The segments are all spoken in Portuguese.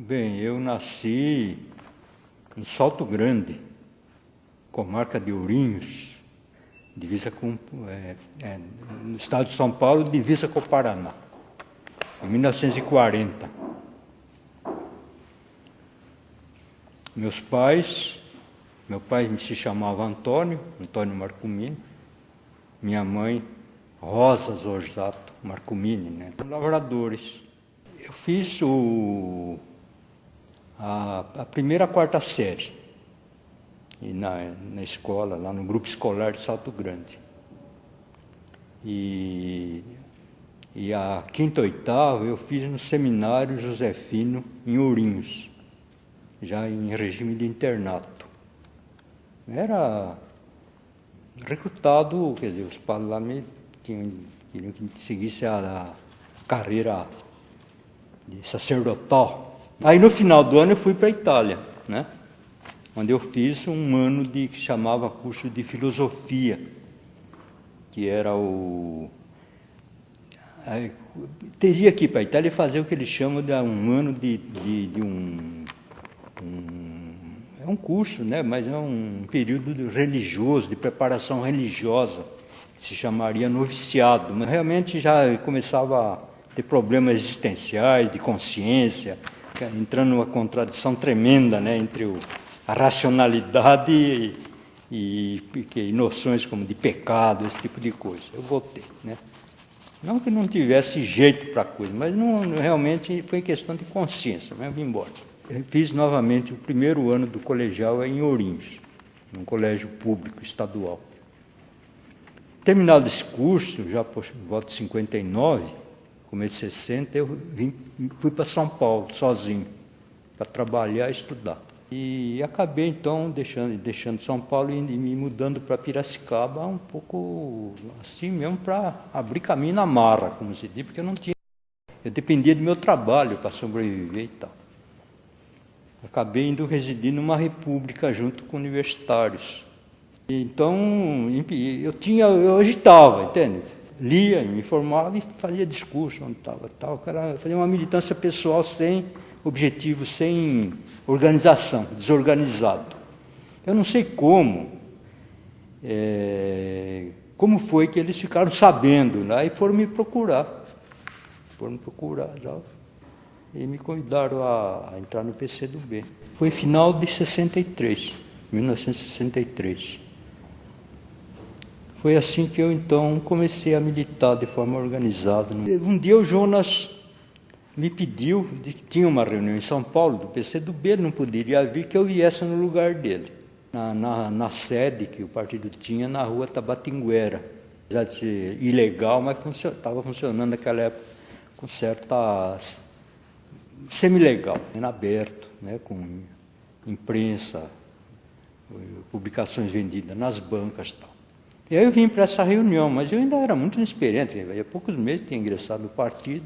Bem, eu nasci em Salto Grande, comarca de Ourinhos, divisa com, no estado de São Paulo, divisa com o Paraná, em 1940. Meu pai se chamava Antônio Marcumini, minha mãe Rosa Zorzato Marcumini, né? Lavradores. Eu fiz a primeira a quarta série e na escola, lá no grupo escolar de Salto Grande. E a quinta e oitava eu fiz no seminário Josefino, em Ourinhos, já em regime de internato. Era recrutado, quer dizer, os padres lá queriam que seguisse a carreira de sacerdotal. Aí no final do ano eu fui para a Itália, né? Onde eu fiz um ano que chamava curso de filosofia, que era teria que ir para a Itália e fazer o que eles chamam de um ano é um curso, né? Mas é um período religioso, de preparação religiosa, que se chamaria noviciado. Mas realmente já começava a ter problemas existenciais, de consciência, entrando numa contradição tremenda, né, entre a racionalidade e noções como de pecado, esse tipo de coisa. Eu voltei, né? Não que não tivesse jeito para a coisa, mas realmente foi questão de consciência, mas eu vim embora. Eu fiz novamente o primeiro ano do colegial em Ourinhos, num colégio público estadual. Terminado esse curso, já por volta de 59, começo de 60, eu fui para São Paulo, sozinho, para trabalhar e estudar. E acabei, então, deixando São Paulo e me mudando para Piracicaba, um pouco assim mesmo, para abrir caminho na marra, como se diz, porque eu dependia do meu trabalho para sobreviver e tal. Acabei indo residir numa república junto com universitários. Então, eu agitava, entende? Lia, me informava e fazia discurso onde estava, tal. Fazia uma militância pessoal sem objetivo, sem organização, desorganizado. Eu não sei como foi que eles ficaram sabendo, né? E foram me procurar já, e me convidaram a entrar no PCdoB. Foi final de 63, 1963. Foi assim que eu, então, comecei a militar de forma organizada. Um dia o Jonas me pediu, que tinha uma reunião em São Paulo, do PCdoB, ele não poderia vir, que eu viesse no lugar dele, na sede que o partido tinha, na rua Tabatinguera. Apesar de ser ilegal, mas estava funcionando naquela época com certa semi-legal, aberto, né, com imprensa, publicações vendidas nas bancas e tal. E aí eu vim para essa reunião, mas eu ainda era muito inexperiente, há poucos meses tinha ingressado no partido.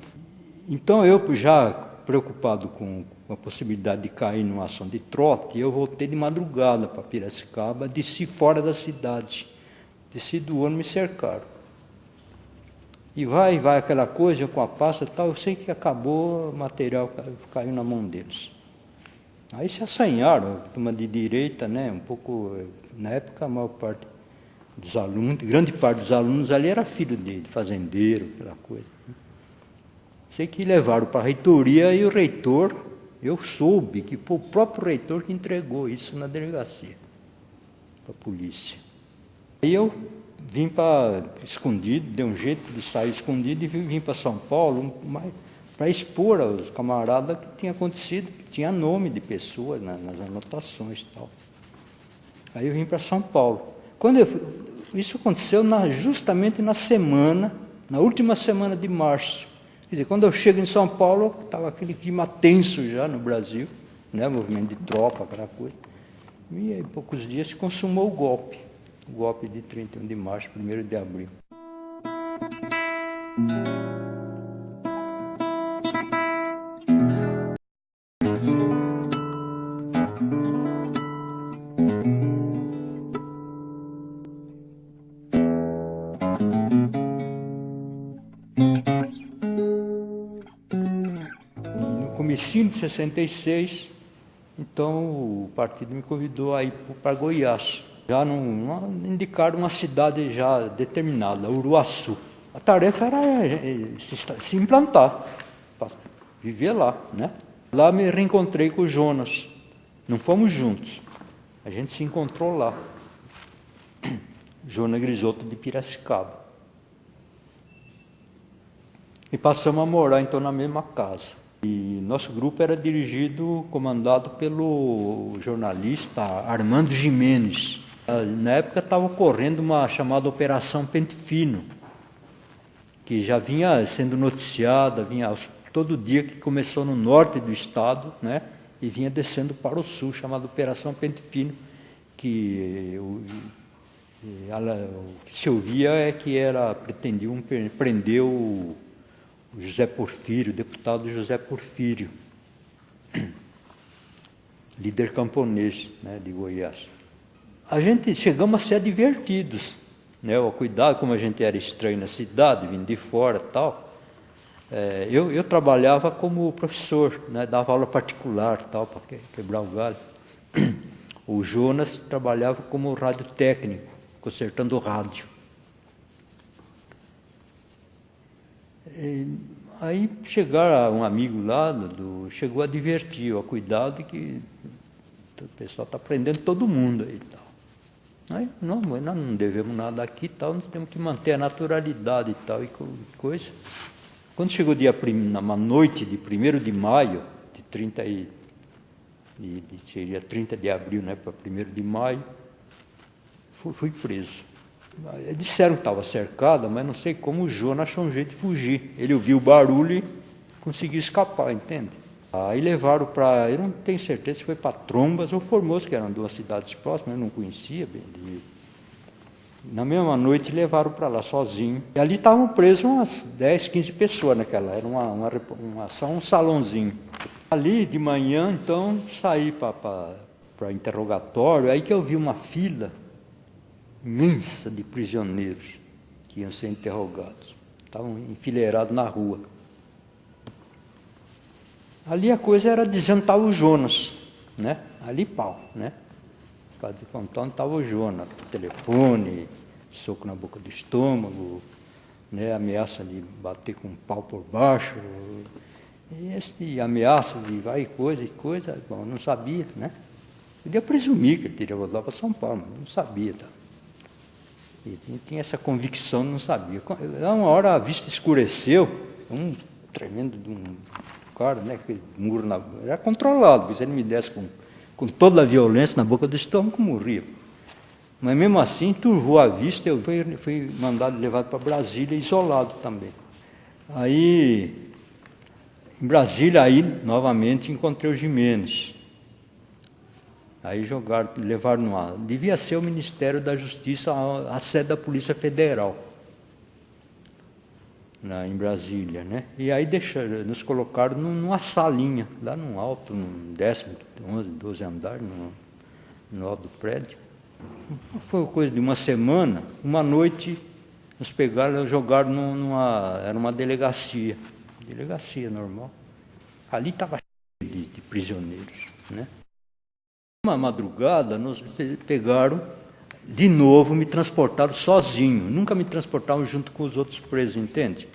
Então eu, já preocupado com a possibilidade de cair numa ação de trote, eu voltei de madrugada para Piracicaba, desci fora da cidade, desci do ônibus, me cercaram. E vai aquela coisa com a pasta e tal, eu sei que acabou, o material caiu na mão deles. Aí se assanharam, turma de direita, né, um pouco, na época a maior parte dos alunos, grande parte dos alunos ali era filho de fazendeiro, aquela coisa. Sei que levaram para a reitoria e o reitor, eu soube que foi o próprio reitor que entregou isso na delegacia, para a polícia. Aí eu vim para escondido, dei um jeito de sair escondido e vim para São Paulo para expor aos camaradas o que tinha acontecido, que tinha nome de pessoas nas anotações e tal. Aí eu vim para São Paulo. Isso aconteceu justamente na última semana de março. Quer dizer, quando eu chego em São Paulo, estava aquele clima tenso já no Brasil, né, movimento de tropa, aquela coisa. E em poucos dias se consumou o golpe de 31 de março, 1º de abril. plebiscito de 66, então o partido me convidou a ir para Goiás. Já não indicaram uma cidade já determinada, Uruaçu. A tarefa era se implantar, viver lá, né? Lá me reencontrei com o Jonas. Não fomos juntos. A gente se encontrou lá. Jonas Grisotto de Piracicaba. E passamos a morar então na mesma casa. E nosso grupo era comandado pelo jornalista Armando Jimenez. Na época estava ocorrendo uma chamada Operação Pente Fino, que já vinha sendo noticiada, vinha todo dia, que começou no norte do estado, né, e vinha descendo para o sul, chamada Operação Pente Fino, que o que se ouvia é que pretendiam prender o José Porfírio, o deputado José Porfírio, líder camponês, né, de Goiás. A gente chegamos a ser advertidos, né, o cuidado, como a gente era estranho na cidade, vindo de fora e tal. Eu trabalhava como professor, né, dava aula particular tal, para quebrar o galho. O Jonas trabalhava como radiotécnico, consertando o rádio. Aí chegaram um amigo lá, chegou a advertir, ó, cuidado que o pessoal está prendendo todo mundo aí e tal. Aí, não, nós não devemos nada aqui e tal, nós temos que manter a naturalidade e tal, e coisa. Quando chegou uma noite de 1º de maio, seria 30 de abril, né, para 1º de maio, fui preso. Disseram que estava cercada, mas não sei como o Jonas achou um jeito de fugir. Ele ouviu o barulho e conseguiu escapar, entende? Aí levaram eu não tenho certeza se foi para Trombas ou Formoso, que eram duas cidades próximas, eu não conhecia bem. Na mesma noite levaram para lá sozinho. E ali estavam presos umas 10, 15 pessoas naquela, era só um salãozinho. Ali de manhã, então, saí para interrogatório, aí que eu vi uma fila imensa de prisioneiros que iam ser interrogados. Estavam enfileirados na rua. Ali a coisa era dizendo que estava o Jonas, né? Ali pau, né? Para contar onde estava o Jonas, telefone, soco na boca do estômago, né? Ameaça de bater com um pau por baixo, e ameaças de vai coisa, bom, não sabia, né? Podia presumir que ele teria voltado para São Paulo, mas não sabia, tá? E tinha essa convicção, não sabia. Uma hora a vista escureceu, um tremendo de um cara, né, aquele muro era controlado, porque se ele me desse com toda a violência na boca do estômago, morria. Mas mesmo assim, turvou a vista, eu fui mandado levado para Brasília, isolado também. Aí, em Brasília, novamente encontrei o Jimenez. Aí levaram devia ser o Ministério da Justiça, a sede da Polícia Federal, em Brasília, né? E aí nos colocaram numa salinha, lá no alto, no 10º, 11, 12 andar, no alto do prédio. Foi coisa de uma semana, uma noite nos pegaram e jogaram era uma delegacia normal. Ali estava cheio de prisioneiros, né? Uma madrugada, nos pegaram, de novo, me transportaram sozinho. Nunca me transportaram junto com os outros presos, entende?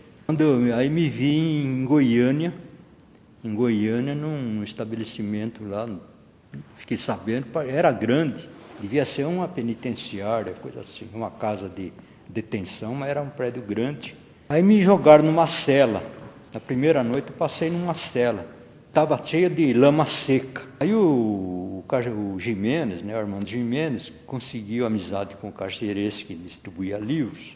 Aí me vi em Goiânia, num estabelecimento lá, fiquei sabendo, era grande, devia ser uma penitenciária, coisa assim, uma casa de detenção, mas era um prédio grande. Aí me jogaram numa cela. Na primeira noite eu passei numa cela. Estava cheia de lama seca. Aí o Jimenez, né, o Armando Jimenez, conseguiu amizade com o carcereiro que distribuía livros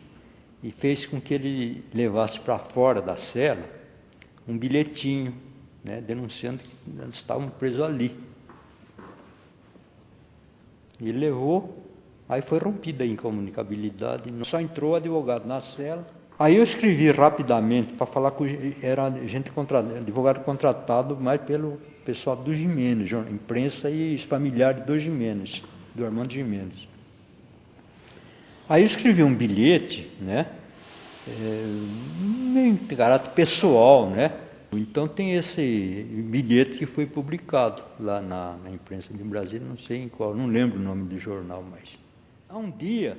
e fez com que ele levasse para fora da cela um bilhetinho, né, denunciando que eles estavam presos ali. E ele levou, aí foi rompida a incomunicabilidade, só entrou o advogado na cela. Aí eu escrevi rapidamente para falar com era advogado contratado mais pelo pessoal do Jimenez, imprensa e os familiares do Jimenez, do Armando Jimenez. Aí eu escrevi um bilhete, né, meio de caráter pessoal, né, Então tem esse bilhete que foi publicado lá na imprensa de Brasília, não sei em qual, não lembro o nome do jornal, mas há um dia,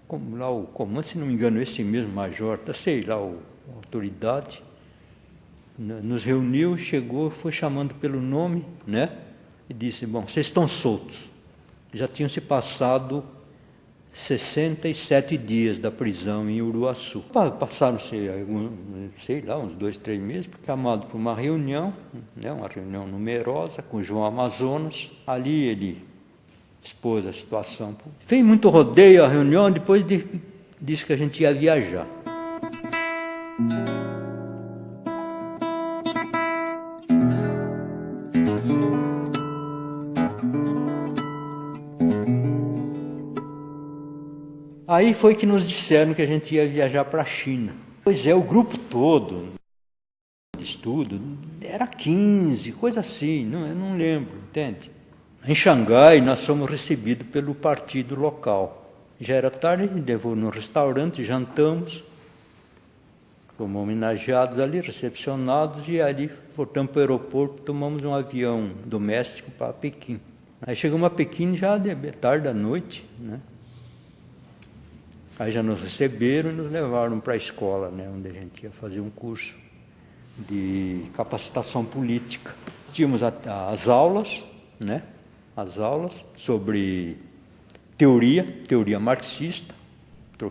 como lá o comando, se não me engano, esse mesmo major, sei lá, a autoridade, nos reuniu, chegou, foi chamando pelo nome, né? E disse, bom, vocês estão soltos. Já tinham se passado 67 dias da prisão em Uruaçu. Passaram-se, sei lá, uns 2, 3 meses, chamado para uma reunião, né, uma reunião numerosa com João Amazonas. Ali ele expôs a situação. Fez muito rodeio a reunião, depois disse que a gente ia viajar. Aí foi que nos disseram que a gente ia viajar para a China. Pois é, o grupo todo de estudo era 15, coisa assim, eu não lembro, entende? Em Xangai nós fomos recebidos pelo partido local. Já era tarde, levou no restaurante, jantamos, fomos homenageados ali, recepcionados, e ali voltamos para o aeroporto, tomamos um avião doméstico para Pequim. Aí chegamos a Pequim já de tarde da noite, né? Aí já nos receberam e nos levaram para a escola, né, onde a gente ia fazer um curso de capacitação política. Tínhamos as aulas, né, as aulas sobre teoria marxista,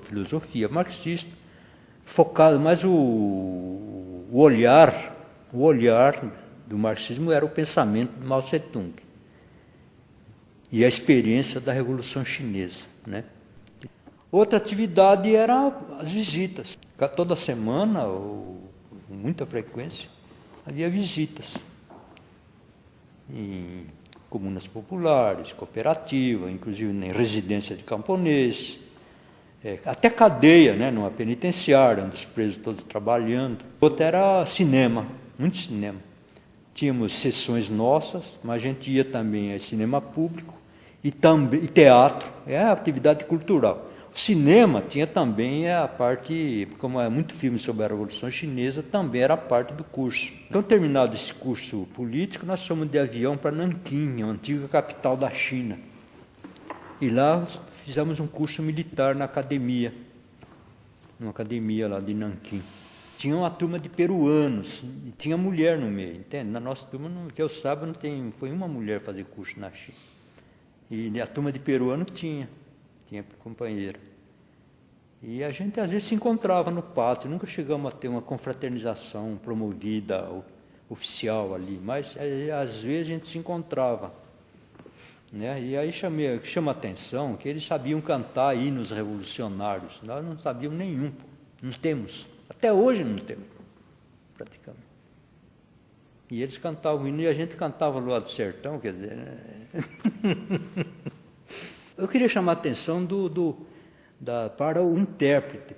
filosofia marxista, focado, mas o olhar do marxismo era o pensamento de Mao Tse-tung e a experiência da Revolução Chinesa, né? Outra atividade era as visitas. Toda semana, ou com muita frequência, havia visitas em comunas populares, cooperativas, inclusive em residência de camponês, até cadeia, né, numa penitenciária, onde os presos todos trabalhando. Outra era cinema, muito cinema. Tínhamos sessões nossas, mas a gente ia também a cinema público e teatro, é a atividade cultural. O cinema tinha também a parte, como é muito filme sobre a Revolução Chinesa, também era parte do curso. Então, terminado esse curso político, nós fomos de avião para Nanquim, a antiga capital da China. E lá fizemos um curso militar na academia, numa academia lá de Nanquim. Tinha uma turma de peruanos, e tinha mulher no meio, entende? Na nossa turma, que eu saiba, foi uma mulher fazer curso na China. E a turma de peruano tinha companheiro. E a gente às vezes se encontrava no pátio, nunca chegamos a ter uma confraternização promovida, oficial ali, mas às vezes a gente se encontrava, né? E aí chama a atenção que eles sabiam cantar hinos revolucionários, nós não sabíamos nenhum, não temos, até hoje não temos, praticamente. E eles cantavam hino e a gente cantava lá do sertão, quer dizer, né? Eu queria chamar a atenção para o intérprete.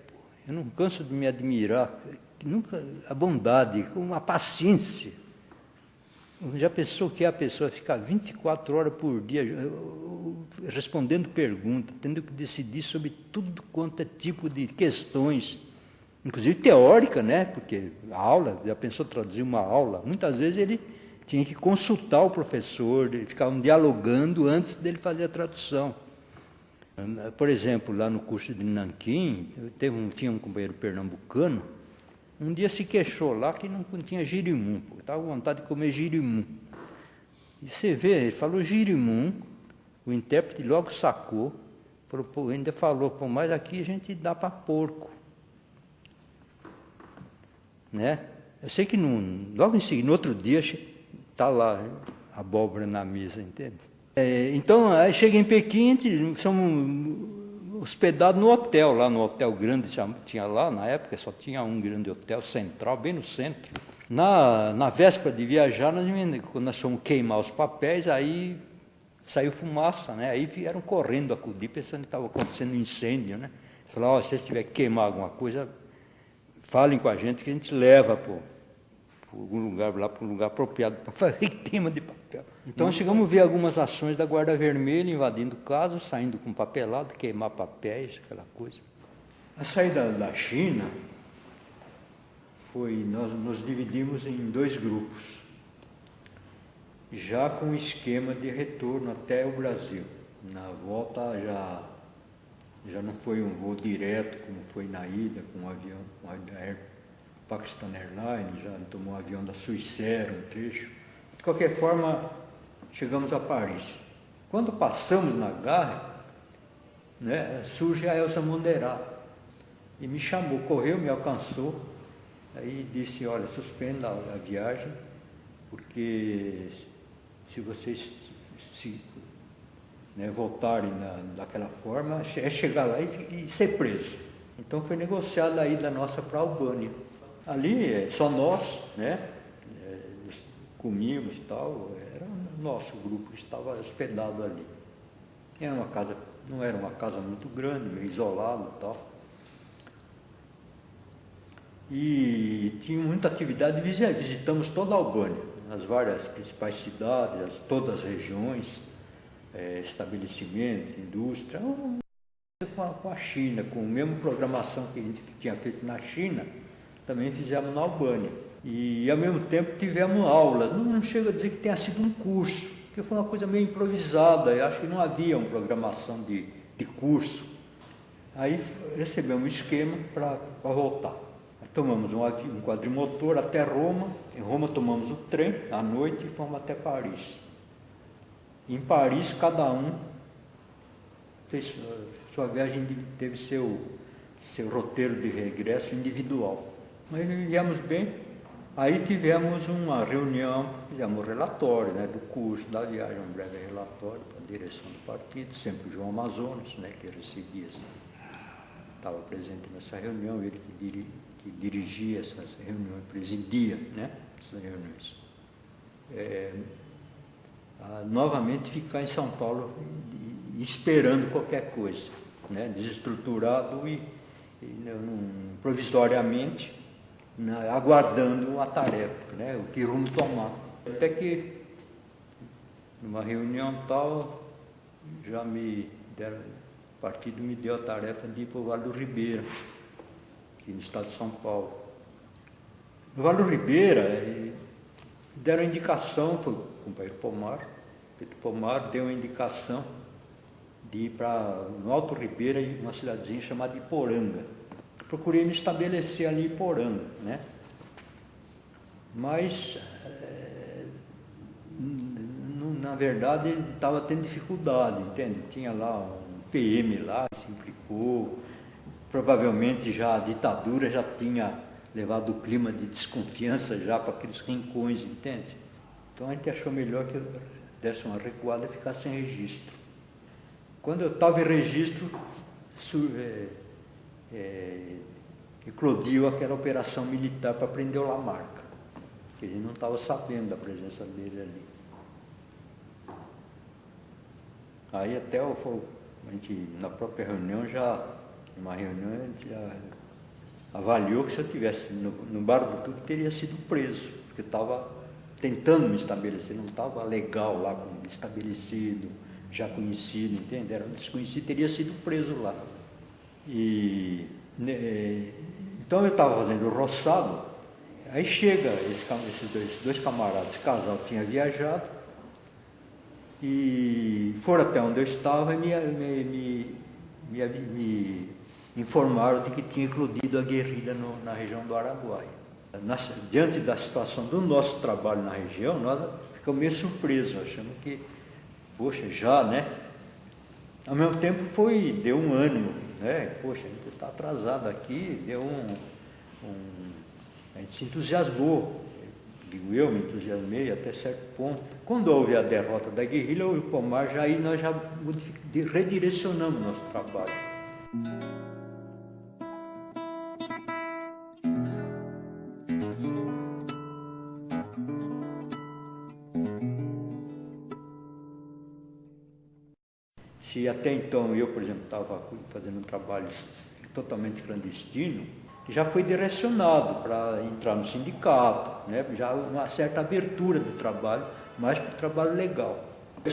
Eu não canso de me admirar, a bondade, a paciência. Já pensou que a pessoa ficar 24 horas por dia respondendo perguntas, tendo que decidir sobre tudo quanto é tipo de questões, inclusive teórica, né? Porque a aula, já pensou traduzir uma aula? Muitas vezes ele tinha que consultar o professor, ficavam dialogando antes dele fazer a tradução. Por exemplo, lá no curso de Nanquim, tinha um companheiro pernambucano, um dia se queixou lá que não tinha girimum, estava com vontade de comer girimum. E você vê, ele falou girimum, o intérprete logo sacou, ainda falou, mas aqui a gente dá para porco. Né? Eu sei que logo em seguida, no outro dia, está lá a abóbora na mesa, entende? Então, aí chega em Pequim, somos hospedados no hotel, lá no hotel grande, tinha lá, na época só tinha um grande hotel central, bem no centro. Na véspera de viajar, quando nós fomos queimar os papéis, aí saiu fumaça, né? Aí vieram correndo acudir, pensando que estava acontecendo um incêndio, né? Falaram, se vocês tiverem que queimar alguma coisa, falem com a gente que a gente leva para algum lugar, lá para um lugar apropriado para fazer queima de papel. Então chegamos a ver algumas ações da Guarda Vermelha invadindo casas, saindo com papelada, queimar papéis, aquela coisa. A saída da China nós nos dividimos em 2 grupos, já com esquema de retorno até o Brasil. Na volta já não foi um voo direto, como foi na ida, com um avião, com a Pakistan Airlines, já tomou um avião da Swissair, um trecho. De qualquer forma, chegamos a Paris. Quando passamos na Gare, né, surge a Elsa Monderato e me chamou, correu, me alcançou, aí disse, olha, suspenda a viagem, porque se vocês voltarem daquela forma, é chegar lá e ser preso. Então foi negociada a ida nossa para a Albânia. Ali só nós, né, comíamos e tal, era o nosso grupo que estava hospedado ali. Não era uma casa muito grande, meio isolada e tal. E tinha muita atividade, visitamos toda a Albânia, as várias principais cidades, todas as regiões, estabelecimentos, indústria, com a China, com a mesma programação que a gente tinha feito na China, também fizemos na Albânia. E ao mesmo tempo tivemos aulas, não chega a dizer que tenha sido um curso, porque foi uma coisa meio improvisada, eu acho que não havia uma programação de curso. Aí recebemos um esquema para voltar. Tomamos um quadrimotor até Roma, em Roma tomamos o trem à noite e fomos até Paris. Em Paris, cada um fez sua viagem, teve seu roteiro de regresso individual. Mas viemos bem, aí tivemos uma reunião, fizemos um relatório, né, do curso, da viagem, um breve relatório para a direção do partido, sempre o João Amazonas, né, que recebia, estava presente nessa reunião, ele que dirigia essas reuniões, presidia, né, essas reuniões. Novamente ficar em São Paulo esperando qualquer coisa, né, desestruturado e provisoriamente, aguardando a tarefa, né, o que rumo tomar. Até que, numa reunião tal, o partido me deu a tarefa de ir para o Vale do Ribeira, aqui no estado de São Paulo. No Vale do Ribeira, deram a indicação, foi o companheiro Pomar, Pedro Pomar deu a indicação de ir no Alto Ribeira, em uma cidadezinha chamada Iporanga. Procurei me estabelecer ali em Iporanga, né? Mas, na verdade, ele estava tendo dificuldade, entende? Tinha lá um PM lá, se implicou, provavelmente já a ditadura já tinha levado o clima de desconfiança já para aqueles rincões, entende? Então a gente achou melhor que eu desse uma recuada e ficasse sem registro. Quando eu estava em registro, eclodiu aquela operação militar para prender o Lamarca, que ele não estava sabendo da presença dele ali. Aí até a gente, na própria reunião, a gente já avaliou que se eu estivesse no Bar do Tuque, teria sido preso, porque estava tentando me estabelecer, não estava legal lá, como estabelecido, já conhecido, entende? Era um desconhecido, teria sido preso lá. Então eu estava fazendo o roçado, aí chega esses dois camaradas, esse casal tinha viajado, e foram até onde eu estava e me informaram de que tinha eclodido a guerrilha na região do Araguaia. Diante da situação do nosso trabalho na região, nós ficamos meio surpresos, achando que, poxa, já, né? Ao mesmo tempo deu um ânimo, né? Poxa, a gente está atrasado aqui, a gente se entusiasmou, digo eu, me entusiasmei até certo ponto. Quando houve a derrota da guerrilha, o Pomar, nós já redirecionamos nosso trabalho. Se até então eu, por exemplo, estava fazendo um trabalho totalmente clandestino, já foi direcionado para entrar no sindicato, né? Já uma certa abertura do trabalho, mais para o trabalho legal. Eu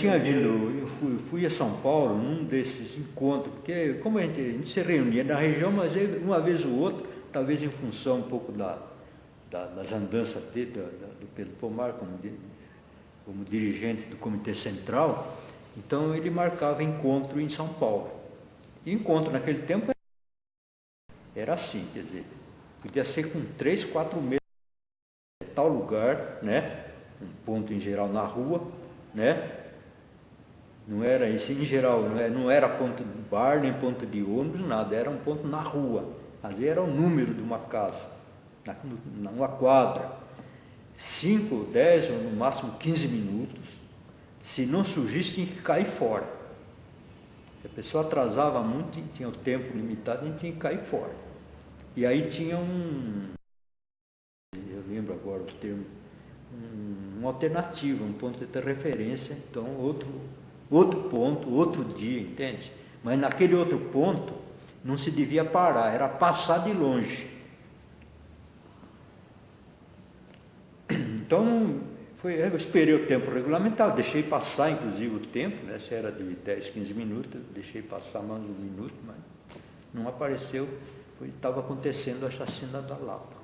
fui a São Paulo num desses encontros, porque como a gente se reunia na região, mas uma vez ou outra, talvez em função um pouco das andanças do Pedro Pomar como dirigente do Comitê Central. Então ele marcava encontro em São Paulo. E encontro naquele tempo era assim, quer dizer, podia ser com 3, 4 meses em tal lugar, né? Um ponto em geral na rua, né? Não era isso em geral, não era ponto de bar, nem ponto de ônibus, nada, era um ponto na rua. Às vezes era o número de uma casa, numa quadra. 5, 10 ou no máximo 15 minutos. Se não surgisse, tinha que cair fora. Se a pessoa atrasava muito, tinha o tempo limitado, a gente tinha que cair fora. E aí tinha eu lembro agora o termo, uma alternativa, um ponto de referência, então outro ponto, outro dia, entende? Mas naquele outro ponto não se devia parar, era passar de longe. Então, eu esperei o tempo regulamentar, deixei passar inclusive o tempo, né? Se era de 10, 15 minutos, eu deixei passar mais um minuto, mas não apareceu, estava acontecendo a chacina da Lapa.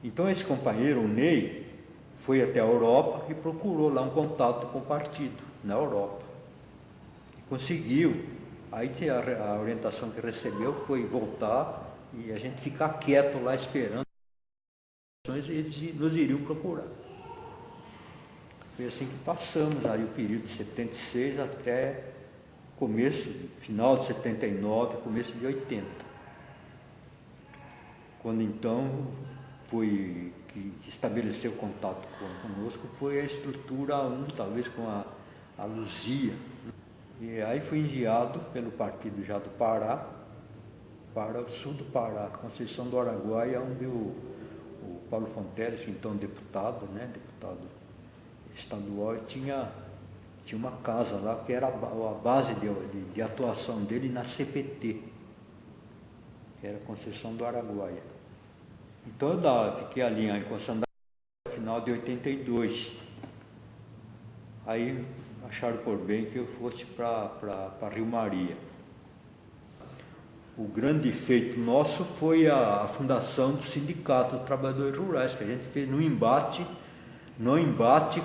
Então esse companheiro, o Ney, foi até a Europa e procurou lá um contato com o partido na Europa. E conseguiu. Aí a orientação que recebeu foi voltar e a gente ficar quieto lá esperando e eles nos iriam procurar. Foi assim que passamos aí o período de 76 até final de 79, começo de 80. Quando então foi que estabeleceu contato conosco foi a estrutura 1, talvez com a Luzia. E aí fui enviado pelo partido já do Pará para o sul do Pará, Conceição do Araguaia, onde o Paulo Fonteles, então deputado, né, deputado estadual, tinha uma casa lá que era a base de atuação dele na CPT, que era Conceição do Araguaia. Então eu fiquei ali em Conceição do Araguaia no final de 82. Aí acharam por bem que eu fosse para Rio Maria. O grande feito nosso foi a fundação do Sindicato dos Trabalhadores Rurais, que a gente fez no embate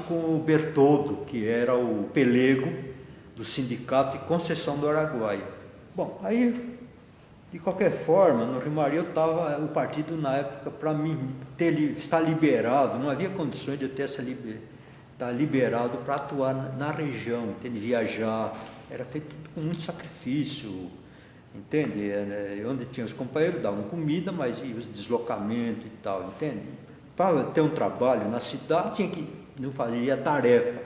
com o Bertoldo, que era o pelego do Sindicato de Conceição do Araguaia. Bom, aí, de qualquer forma, no Rio Maria o partido na época, para mim, estar liberado, não havia condições de eu ter estar liberado para atuar na região, entende? Viajar, era feito tudo com muito sacrifício, entende? Onde tinha os companheiros, davam comida, mas e os deslocamentos e tal, entende? Para ter um trabalho na cidade, não fazia tarefa.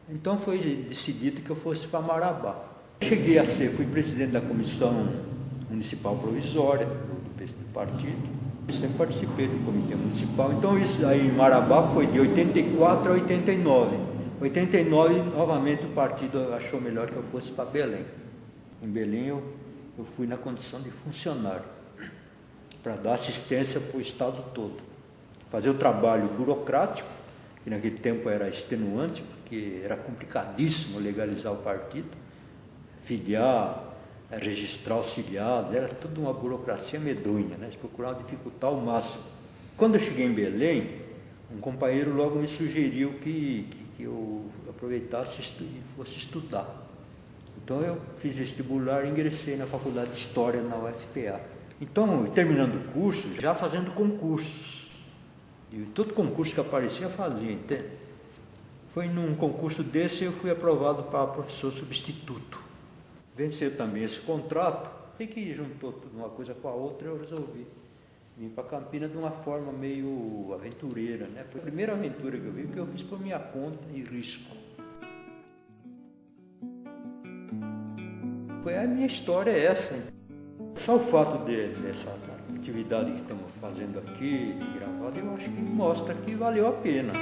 Então foi decidido que eu fosse para Marabá. Fui presidente da Comissão Municipal Provisória do partido, e sempre participei do Comitê Municipal. Então isso aí em Marabá foi de 84 a 89. 89, novamente, o partido achou melhor que eu fosse para Belém. Em Belém eu fui na condição de funcionário, para dar assistência para o Estado todo. Fazer o trabalho burocrático, que naquele tempo era extenuante, porque era complicadíssimo legalizar o partido, filiar, registrar os filiados, era tudo uma burocracia medonha, né? Eles procuravam dificultar ao máximo. Quando eu cheguei em Belém, um companheiro logo me sugeriu que eu aproveitasse e fosse estudar. Então eu fiz vestibular e ingressei na Faculdade de História na UFPA. Então, terminando o curso, já fazendo concursos. E todo concurso que aparecia eu fazia, entende? Foi num concurso desse eu fui aprovado para professor substituto. Venceu também esse contrato, e que juntou tudo uma coisa com a outra, eu resolvi vir para Campinas de uma forma meio aventureira, né? Foi a primeira aventura que eu vi, que eu fiz por minha conta e risco. A minha história é essa. Só o fato dessa atividade que estamos fazendo aqui, de gravado, eu acho que mostra que valeu a pena.